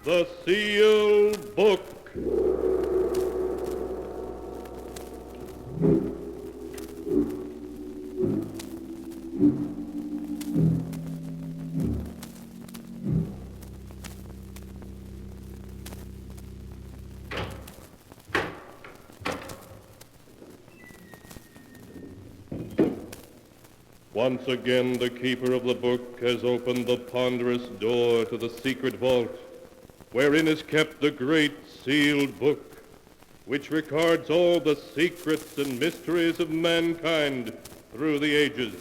The Sealed Book. Once again, the keeper of the book has opened the ponderous door to the secret vault, wherein is kept the great sealed book, which records all the secrets and mysteries of mankind through the ages.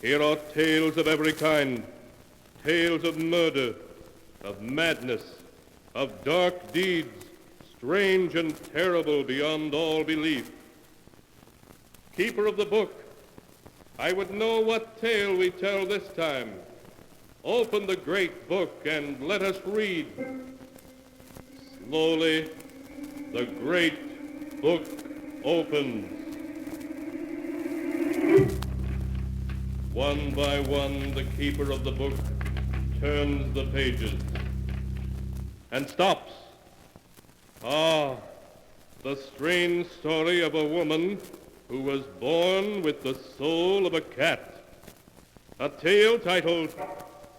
Here are tales of every kind, tales of murder, of madness, of dark deeds, strange and terrible beyond all belief. Keeper of the book, I would know what tale we tell this time. Open the great book and let us read. Slowly, the great book opens. One by one, the keeper of the book turns the pages and stops. Ah, the strange story of a woman who was born with the soul of a cat. A tale titled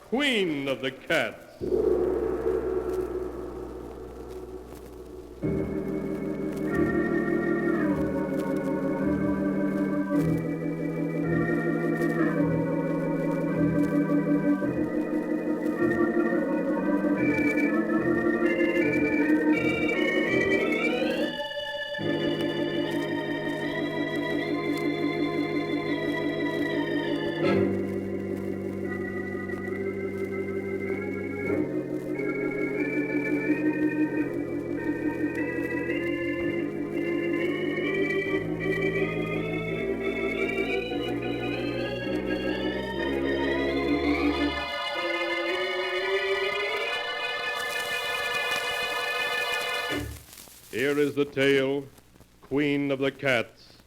Queen of the Cats. Here is the tale, Queen of the Cats,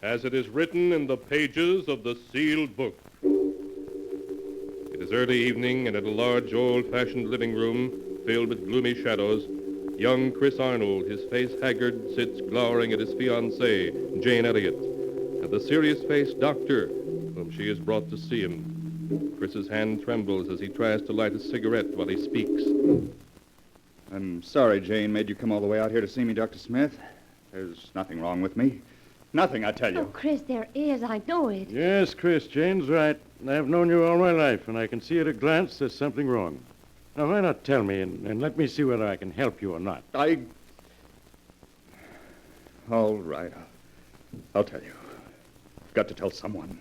as it is written in the pages of the sealed book. It is early evening, and in a large, old-fashioned living room filled with gloomy shadows, young Chris Arnold, his face haggard, sits glowering at his fiancée, Jane Elliott, and the serious-faced doctor, whom she has brought to see him. Chris's hand trembles as he tries to light a cigarette while he speaks. I'm sorry Jane made you come all the way out here to see me, Dr. Smith. There's nothing wrong with me. Nothing, I tell you. Oh, Chris, there is. I know it. Yes, Chris, Jane's right. I've known you all my life, and I can see at a glance there's something wrong. Now, why not tell me, and let me see whether I can help you or not. All right. I'll tell you. I've got to tell someone.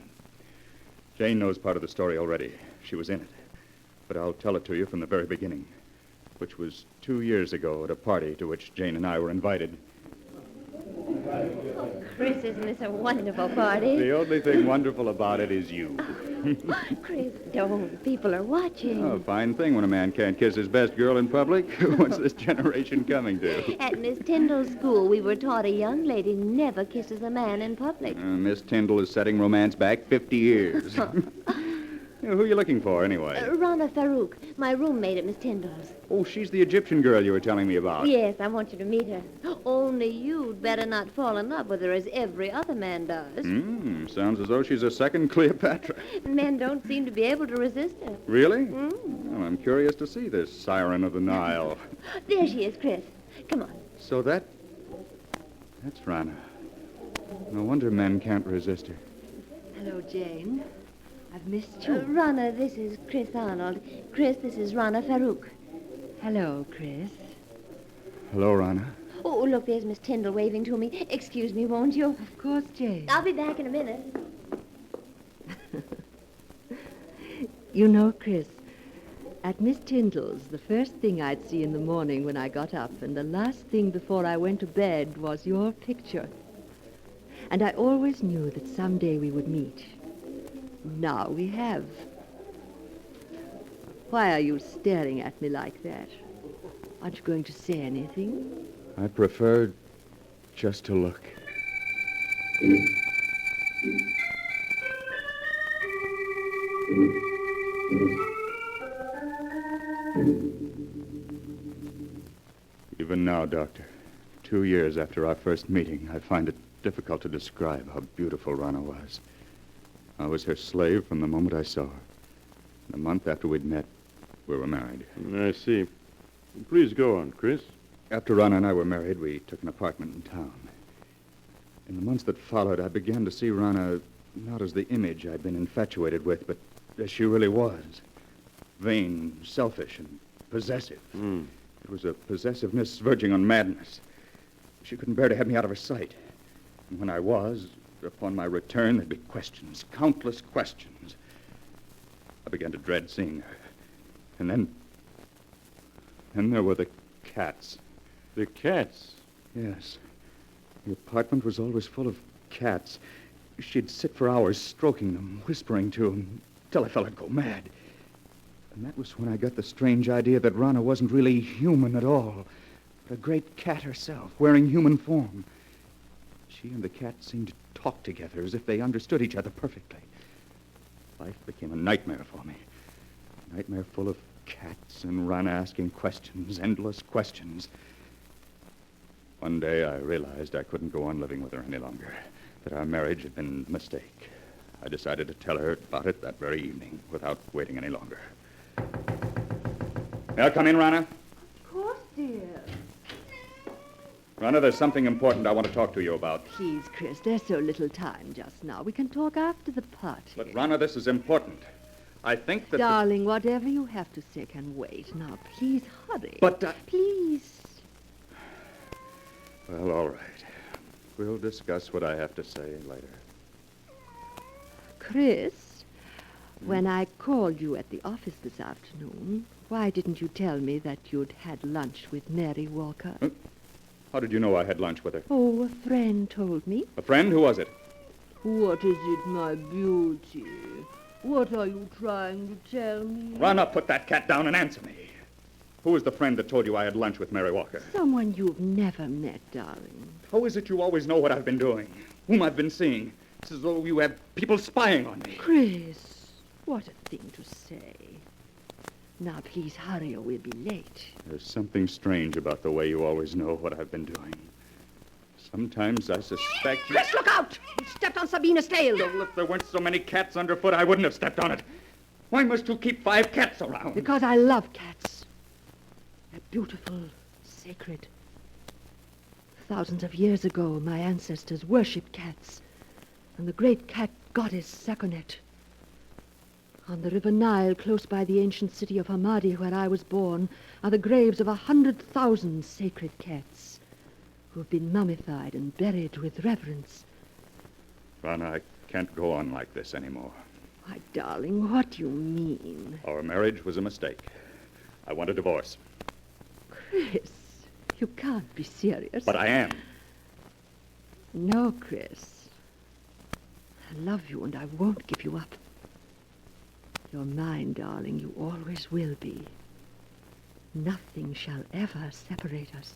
Jane knows part of the story already. She was in it. But I'll tell it to you from the very beginning, which was 2 years ago at a party to which Jane and I were invited. Oh, Chris, isn't this a wonderful party? The only thing wonderful about it is you. Chris, don't. People are watching. Oh, fine thing when a man can't kiss his best girl in public. What's this generation coming to? At Miss Tyndall's school, we were taught a young lady never kisses a man in public. Miss Tyndall is setting romance back 50 years. Who are you looking for, anyway? Rana Farouk, my roommate at Miss Tyndall's. Oh, she's the Egyptian girl you were telling me about. Yes, I want you to meet her. Only you'd better not fall in love with her as every other man does. Sounds as though she's a second Cleopatra. Men don't seem to be able to resist her. Really? Well, I'm curious to see this siren of the Nile. There she is, Chris. Come on. So that's Rana. No wonder men can't resist her. Hello, Jane. I've missed you. Rana, this is Chris Arnold. Chris, this is Rana Farouk. Hello, Chris. Hello, Rana. Oh, look, there's Miss Tyndall waving to me. Excuse me, won't you? Of course, Jane. I'll be back in a minute. You know, Chris, at Miss Tyndall's, the first thing I'd see in the morning when I got up and the last thing before I went to bed was your picture. And I always knew that someday we would meet. Now we have. Why are you staring at me like that? Aren't you going to say anything? I prefer just to look. Even now, Doctor, 2 years after our first meeting, I find it difficult to describe how beautiful Rana was. I was her slave from the moment I saw her. And a month after we'd met, we were married. I see. Please go on, Chris. After Rana and I were married, we took an apartment in town. In the months that followed, I began to see Rana not as the image I'd been infatuated with, but as she really was. Vain, selfish, and possessive. It was a possessiveness verging on madness. She couldn't bear to have me out of her sight. And when I was, upon my return, there'd be questions, countless questions. I began to dread seeing her. And then there were the cats. The cats? Yes. The apartment was always full of cats. She'd sit for hours stroking them, whispering to them, till I felt I'd go mad. And that was when I got the strange idea that Rana wasn't really human at all, but a great cat herself, wearing human form. She and the cat seemed to talk together as if they understood each other perfectly. Life became a nightmare for me. A nightmare full of cats and Rana asking questions, endless questions. One day I realized I couldn't go on living with her any longer, that our marriage had been a mistake. I decided to tell her about it that very evening, without waiting any longer. May I come in, Rana? Of course, dear. Rana, there's something important I want to talk to you about. Please, Chris, there's so little time just now. We can talk after the party. But, Rana, this is important. I think that... Darling, whatever you have to say can wait. Now, please hurry. But, Please. Well, all right. We'll discuss what I have to say later. Chris, when I called you at the office this afternoon, why didn't you tell me that you'd had lunch with Mary Walker? How did you know I had lunch with her? Oh, a friend told me. A friend? Who was it? What is it, my beauty? What are you trying to tell me? Rana, put that cat down and answer me. Who was the friend that told you I had lunch with Mary Walker? Someone you've never met, darling. How is it you always know what I've been doing? Whom I've been seeing? It's as though you have people spying on me. Chris, what a thing to say. Now, please hurry or we'll be late. There's something strange about the way you always know what I've been doing. Sometimes I suspect... Chris, look out! You stepped on Sabina's tail. Well, if there weren't so many cats underfoot, I wouldn't have stepped on it. Why must you keep 5 cats around? Because I love cats. They're beautiful, sacred. Thousands of years ago, my ancestors worshipped cats. And the great cat goddess Sakonet. On the River Nile, close by the ancient city of Hamadi, where I was born, are the graves of 100,000 sacred cats who have been mummified and buried with reverence. Rana, I can't go on like this anymore. Why, darling, what do you mean? Our marriage was a mistake. I want a divorce. Chris, you can't be serious. But I am. No, Chris. I love you and I won't give you up. You're mine, darling. You always will be. Nothing shall ever separate us.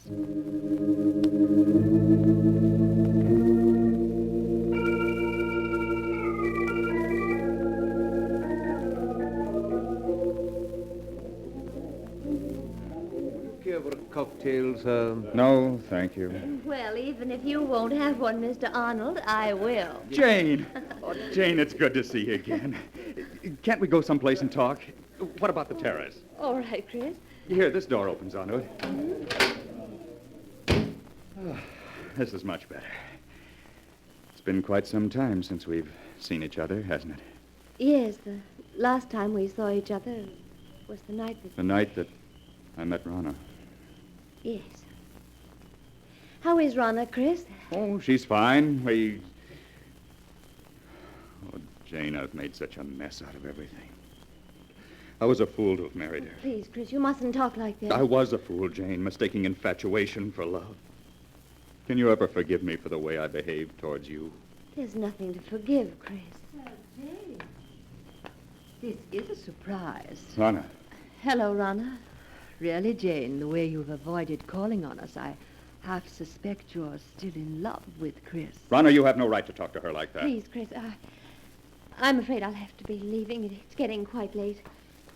Care for a cocktail, sir? No, thank you. Well, even if you won't have one, Mr. Arnold, I will. Jane! Oh, Jane, it's good to see you again. Can't we go someplace and talk? What about the terrace? All right, Chris. Here, this door opens onto it. Oh, this is much better. It's been quite some time since we've seen each other, hasn't it? Yes, the last time we saw each other was the night that... The night that I met Rana. Yes. How is Rana, Chris? Oh, she's fine. Oh, Jane, I've made such a mess out of everything. I was a fool to have married her. Please, Chris, you mustn't talk like that. I was a fool, Jane, mistaking infatuation for love. Can you ever forgive me for the way I behaved towards you? There's nothing to forgive, Chris. Jane, this is a surprise. Rana. Hello, Rana. Really, Jane, the way you've avoided calling on us, I half suspect you're still in love with Chris. Rana, you have no right to talk to her like that. Please, Chris, I'm afraid I'll have to be leaving. It's getting quite late.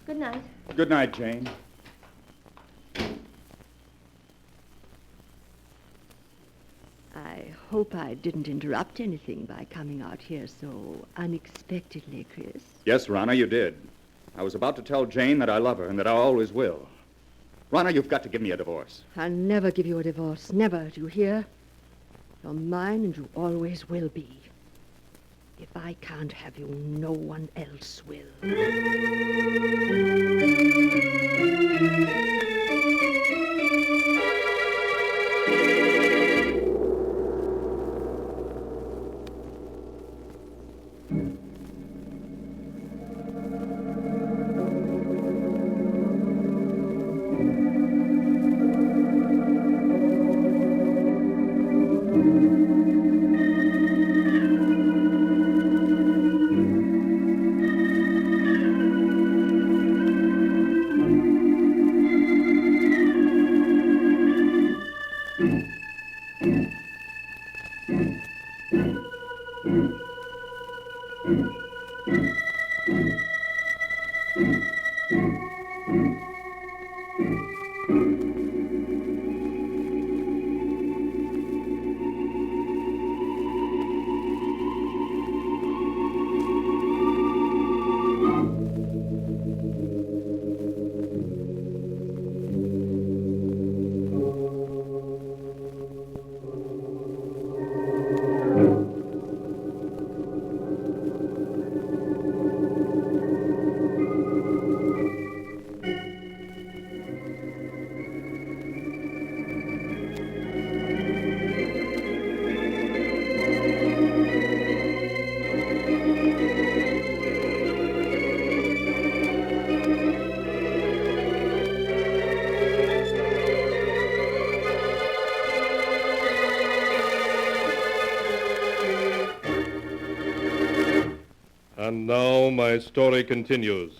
Good night. Good night, Jane. hope I didn't interrupt anything by coming out here so unexpectedly, Chris. Yes, Rana, you did. I was about to tell Jane that I love her and that I always will. Rana, you've got to give me a divorce. I'll never give you a divorce. Never, do you hear? You're mine and you always will be. If I can't have you, no one else will. And now my story continues,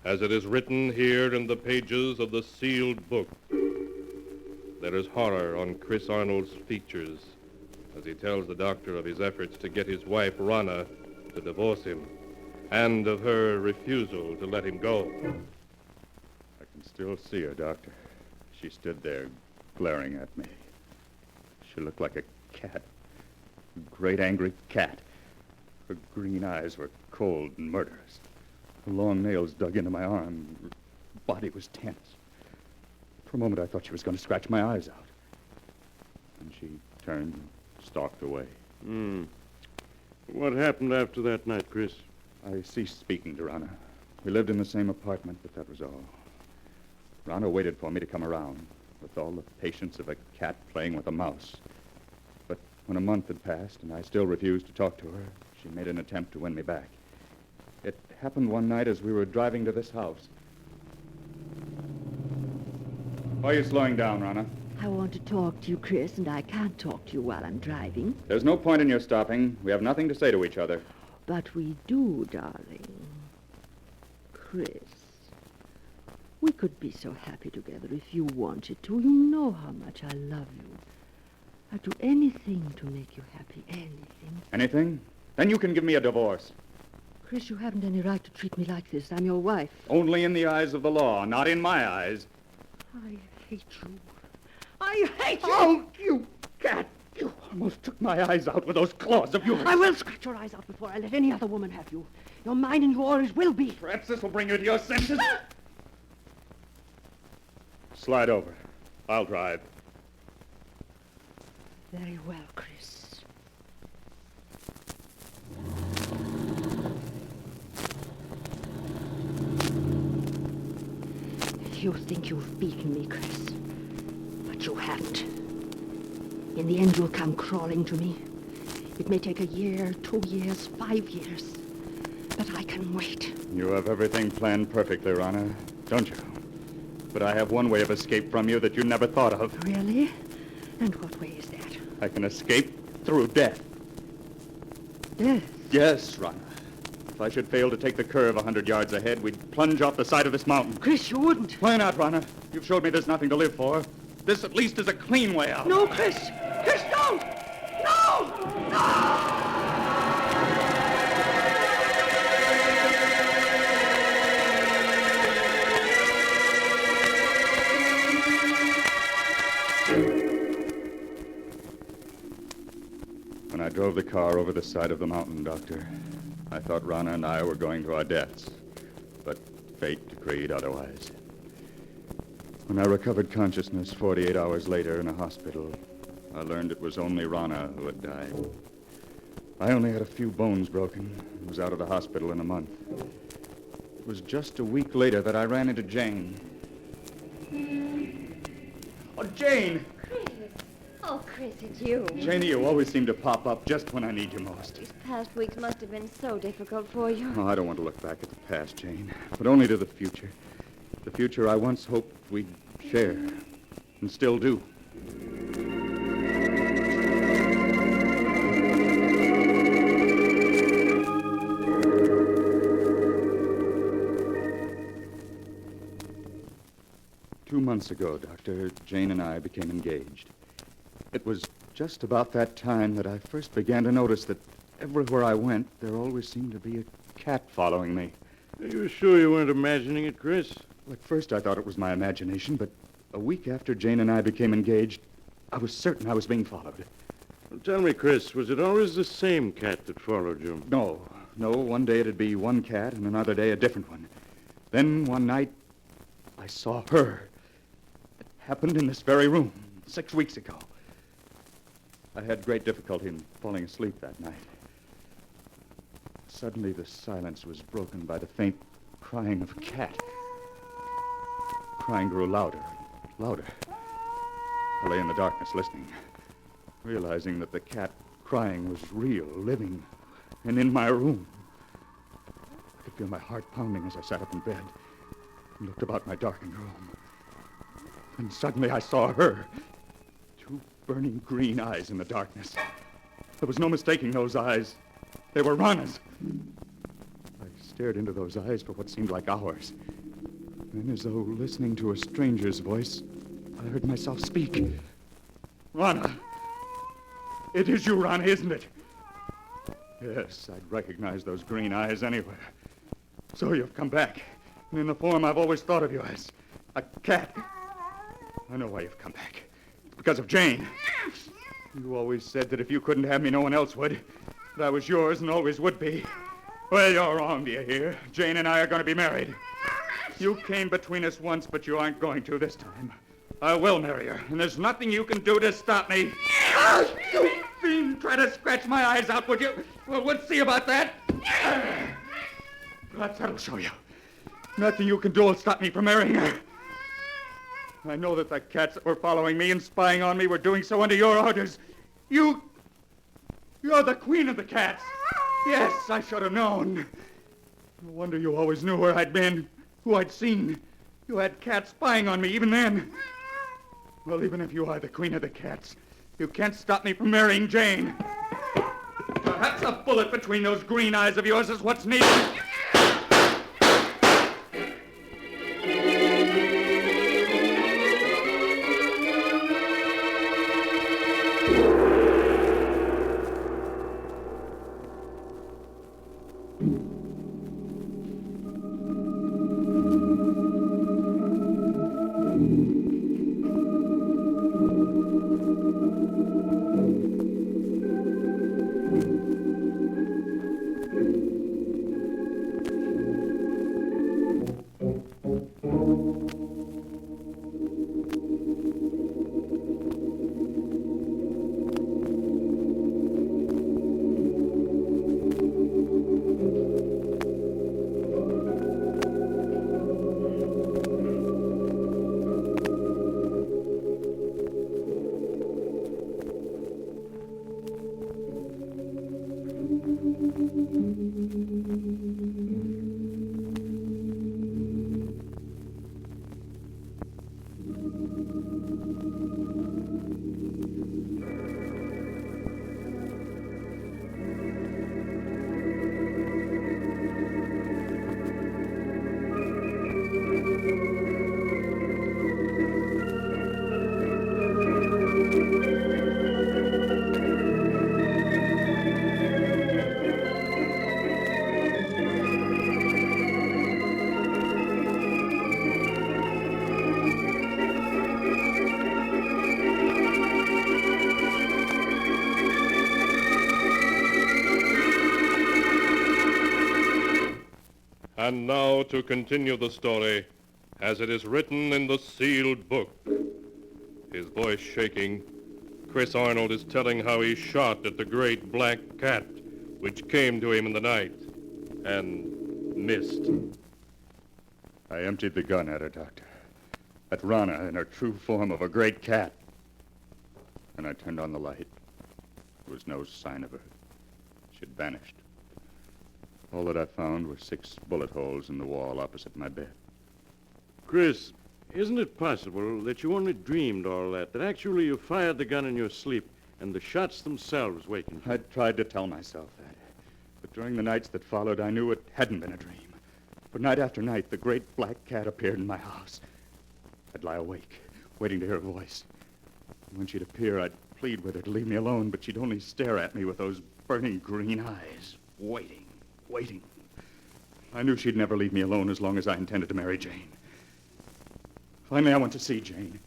as it is written here in the pages of the sealed book. There is horror on Chris Arnold's features as he tells the doctor of his efforts to get his wife, Rana, to divorce him, and of her refusal to let him go. I can still see her, Doctor. She stood there, glaring at me. She looked like a cat. A great angry cat. Her green eyes were cold and murderous. Her long nails dug into my arm. Her body was tense. For a moment, I thought she was going to scratch my eyes out. And she turned and stalked away. What happened after that night, Chris? I ceased speaking to Rana. We lived in the same apartment, but that was all. Rana waited for me to come around, with all the patience of a cat playing with a mouse. But when a month had passed and I still refused to talk to her, she made an attempt to win me back. It happened one night as we were driving to this house. Why are you slowing down, Rana? I want to talk to you, Chris, and I can't talk to you while I'm driving. There's no point in your stopping. We have nothing to say to each other. But we do, darling. Chris, we could be so happy together if you wanted to. You know how much I love you. I'd do anything to make you happy, anything. Anything? Then you can give me a divorce. Chris, you haven't any right to treat me like this. I'm your wife. Only in the eyes of the law, not in my eyes. I hate you. I hate you! Oh, you cat! You almost took my eyes out with those claws of yours. I will scratch your eyes out before I let any other woman have you. You're mine and you always will be. Perhaps this will bring you to your senses. Slide over. I'll drive. Very well, Chris. You think you've beaten me, Chris, but you haven't. In the end, you'll come crawling to me. It may take a year, 2 years, 5 years, but I can wait. You have everything planned perfectly, Rana, don't you? But I have one way of escape from you that you never thought of. Really? And what way is that? I can escape through death. Death? Yes, Rana. If I should fail to take the curve 100 yards ahead, we'd plunge off the side of this mountain. Chris, you wouldn't. Why not, Rana? You've showed me there's nothing to live for. This at least is a clean way out. No, Chris! Chris, don't! No! No! When I drove the car over the side of the mountain, Doctor, I thought Rana and I were going to our deaths. But fate decreed otherwise. When I recovered consciousness 48 hours later in a hospital, I learned it was only Rana who had died. I only had a few bones broken and was out of the hospital in a month. It was just a week later that I ran into Jane. Oh, Jane! Oh, Chris, it's you. Janie, you always seem to pop up just when I need you most. These past weeks must have been so difficult for you. Oh, I don't want to look back at the past, Jane, but only to the future. The future I once hoped we'd share, and still do. Two months ago, Doctor, Jane and I became engaged. It was just about that time that I first began to notice that everywhere I went, there always seemed to be a cat following me. Are you sure you weren't imagining it, Chris? Well, at first I thought it was my imagination, but a week after Jane and I became engaged, I was certain I was being followed. Well, tell me, Chris, was it always the same cat that followed you? No, one day it'd be one cat and another day a different one. Then one night, I saw her. It happened in this very room 6 weeks ago. I had great difficulty in falling asleep that night. Suddenly, the silence was broken by the faint crying of a cat. Crying grew louder, louder. I lay in the darkness listening, realizing that the cat crying was real, living, and in my room. I could feel my heart pounding as I sat up in bed and looked about my darkened room. And suddenly I saw her. Two burning green eyes in the darkness. There was no mistaking those eyes. They were Rana's. I stared into those eyes for what seemed like hours. Then, as though listening to a stranger's voice, I heard myself speak. Rana! It is you, Rana, isn't it? Yes, I'd recognize those green eyes anywhere. So you've come back, and in the form I've always thought of you as, a cat. I know why you've come back. It's because of Jane. You always said that if you couldn't have me, no one else would. That I was yours and always would be. Well, you're wrong, do you hear? Jane and I are going to be married. You came between us once, but you aren't going to this time. I will marry her, and there's nothing you can do to stop me. You fiend, try to scratch my eyes out, would you? Well, we'll see about that. Perhaps that'll show you. Nothing you can do will stop me from marrying her. I know that the cats that were following me and spying on me were doing so under your orders. You're the queen of the cats. Yes, I should have known. No wonder you always knew where I'd been, who I'd seen. You had cats spying on me even then. Well, even if you are the queen of the cats, you can't stop me from marrying Jane. Perhaps a bullet between those green eyes of yours is what's needed. And now to continue the story as it is written in the sealed book. His voice shaking, Chris Arnold is telling how he shot at the great black cat which came to him in the night and missed. I emptied the gun at her, Doctor. At Rana in her true form of a great cat. And I turned on the light. There was no sign of her. She'd vanished. All that I found were 6 bullet holes in the wall opposite my bed. Chris, isn't it possible that you only dreamed all that actually you fired the gun in your sleep and the shots themselves wakened you? I tried to tell myself that. But during the nights that followed, I knew it hadn't been a dream. For night after night, the great black cat appeared in my house. I'd lie awake, waiting to hear her voice. And when she'd appear, I'd plead with her to leave me alone, but she'd only stare at me with those burning green eyes, waiting. I knew she'd never leave me alone as long as I intended to marry Jane. Finally, I went to see Jane.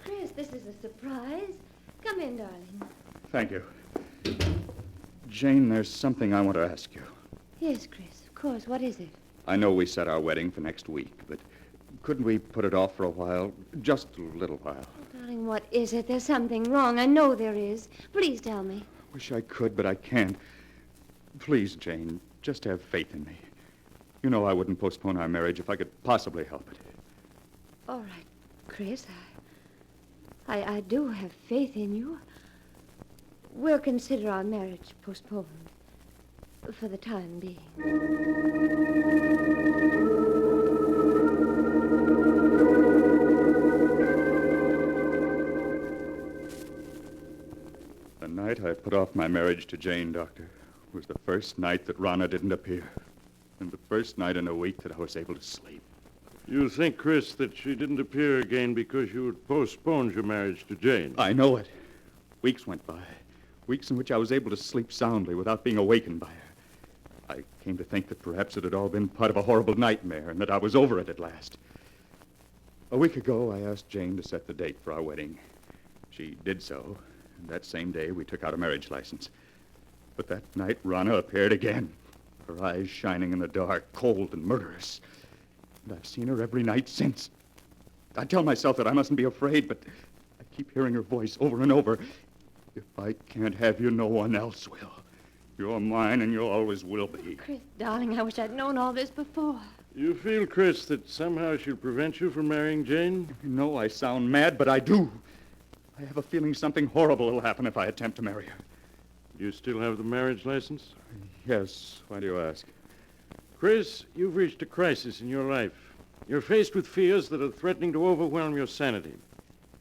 Chris, this is a surprise. Come in, darling. Thank you. Jane, there's something I want to ask you. Yes, Chris, of course. What is it? I know we set our wedding for next week, but couldn't we put it off for a while? Just a little while. Oh, darling, what is it? There's something wrong. I know there is. Please tell me. Wish I could, but I can't. Please, Jane, just have faith in me. You know I wouldn't postpone our marriage if I could possibly help it. All right, Chris. I do have faith in you. We'll consider our marriage postponed for the time being. The night I put off my marriage to Jane, Doctor, was the first night that Rana didn't appear. And the first night in a week that I was able to sleep. You think, Chris, that she didn't appear again because you had postponed your marriage to Jane? I know it. Weeks went by. Weeks in which I was able to sleep soundly without being awakened by her. I came to think that perhaps it had all been part of a horrible nightmare and that I was over it at last. A week ago, I asked Jane to set the date for our wedding. She did so, and that same day we took out a marriage license. But that night, Rana appeared again, her eyes shining in the dark, cold and murderous. And I've seen her every night since. I tell myself that I mustn't be afraid, but I keep hearing her voice over and over. If I can't have you, no one else will. You're mine, and you always will be. Chris, darling, I wish I'd known all this before. You feel, Chris, that somehow she'll prevent you from marrying Jane? You know I sound mad, but I do. I have a feeling something horrible will happen if I attempt to marry her. Do you still have the marriage license? Yes. Why do you ask? Chris, you've reached a crisis in your life. You're faced with fears that are threatening to overwhelm your sanity.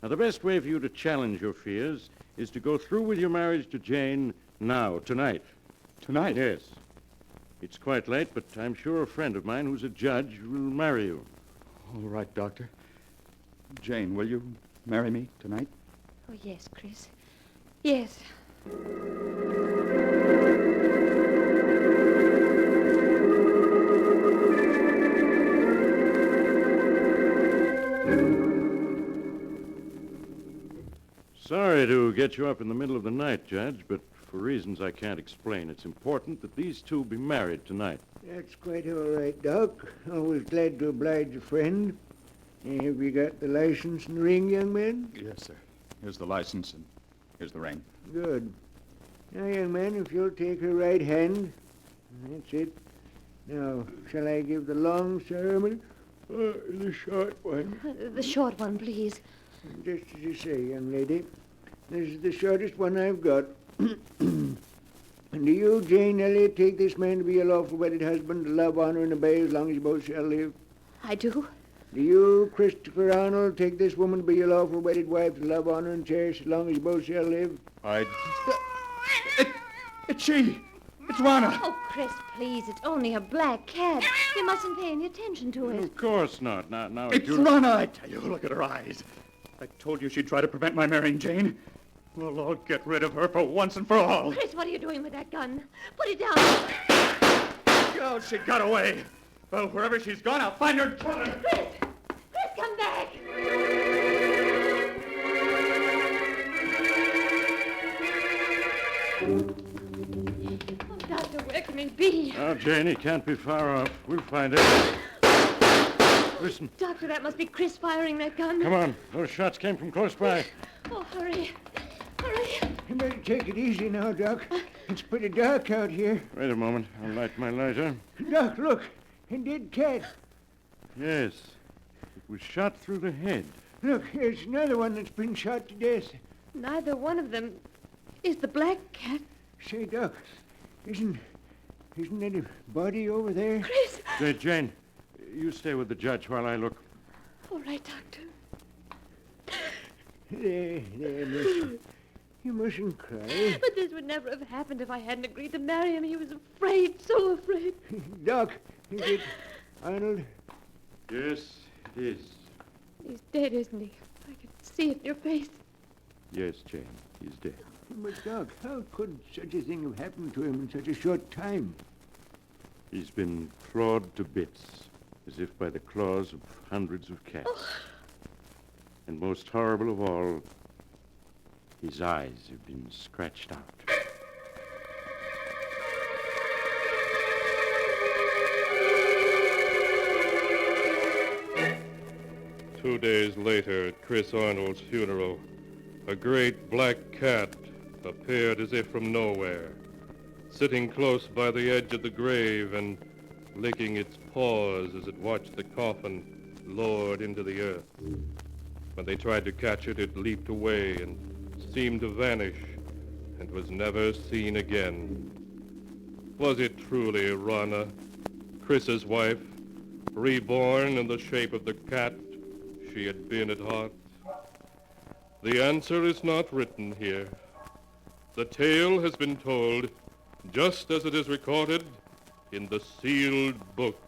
Now, the best way for you to challenge your fears is to go through with your marriage to Jane now, tonight. Tonight? Yes. It's quite late, but I'm sure a friend of mine who's a judge will marry you. All right, Doctor. Jane, will you marry me tonight? Oh, yes, Chris. Yes. Sorry to get you up in the middle of the night, Judge, but for reasons I can't explain, it's important that these two be married tonight. That's quite all right, Doc. Always glad to oblige a friend. Have you got the license and ring, young man? Yes, sir. Here's the license, and here's the ring. Good. Now, young man, if you'll take her right hand. That's it. Now, shall I give the long ceremony or the short one? The short one, please. Just as you say, young lady. This is the shortest one I've got. And do you, Jane Elliott, take this man to be your lawful wedded husband, to love, honor, and obey as long as you both shall live? I do. Do you, Christopher Arnold, take this woman to be your lawful wedded wife, to love, honor, and cherish as long as you both shall live? It's she! It's Rana! Oh, Chris, please. It's only a black cat. You mustn't pay any attention to it. Of course not. Now It's Rana, I tell you. Look at her eyes. I told you she'd try to prevent my marrying Jane. Well, I'll get rid of her for once and for all. Chris, what are you doing with that gun? Put it down. Oh, she got away. Well, wherever she's gone, I'll find her and kill her. Chris! Chris, come back! Oh, may be? Now, Jane, he can't be far off. We'll find it. Listen. Doctor, that must be Chris firing that gun. Come on. Those shots came from close by. Oh, hurry. Hurry. You better take it easy now, Doc. It's pretty dark out here. Wait a moment. I'll light my lighter. Doc, look. A dead cat. Yes. It was shot through the head. Look, here's another one that's been shot to death. Neither one of them is the black cat. Say, Doc, isn't that a body over there? Chris! Say, Jane, you stay with the judge while I look. All right, Doctor. There, miss. You mustn't cry. But this would never have happened if I hadn't agreed to marry him. He was afraid, so afraid. Doc, is it Arnold? Yes, it is. He's dead, isn't he? I can see it in your face. Yes, Jane, he's dead. But, Doc, how could such a thing have happened to him in such a short time? He's been clawed to bits, as if by the claws of hundreds of cats. And most horrible of all, his eyes have been scratched out. 2 days later, at Chris Arnold's funeral, a great black cat appeared as if from nowhere, sitting close by the edge of the grave and licking its paws as it watched the coffin lowered into the earth. When they tried to catch it, it leaped away and seemed to vanish and was never seen again. Was it truly Rana, Chris's wife, reborn in the shape of the cat she had been at heart? The answer is not written here. The tale has been told just as it is recorded in the sealed book.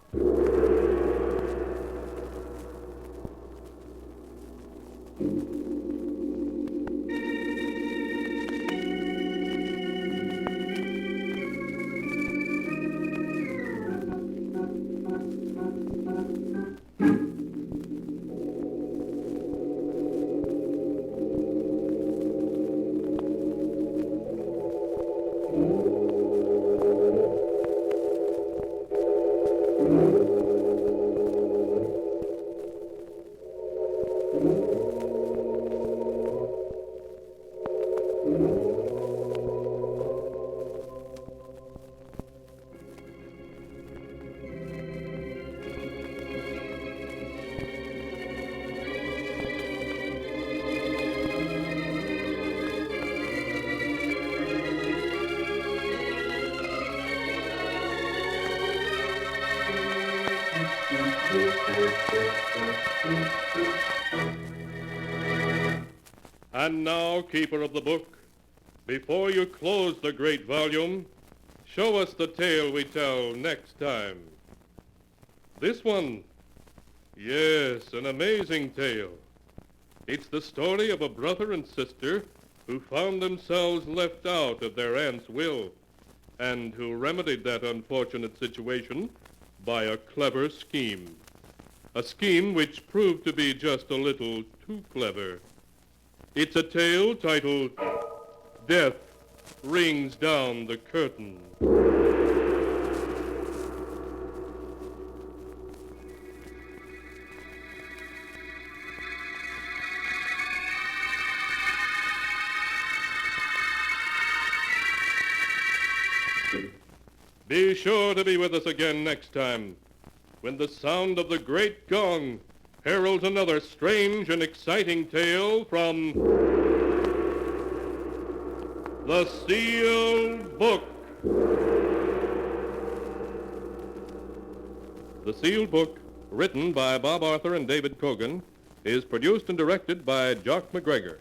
And now, keeper of the book, before you close the great volume, show us the tale we tell next time. This one, yes, an amazing tale. It's the story of a brother and sister who found themselves left out of their aunt's will and who remedied that unfortunate situation by a clever scheme. A scheme which proved to be just a little too clever. It's a tale titled Death Rings Down the Curtain. Be sure to be with us again next time, when the sound of the great gong heralds another strange and exciting tale from The Sealed Book. The Sealed Book, written by Bob Arthur and David Cogan, is produced and directed by Jock McGregor.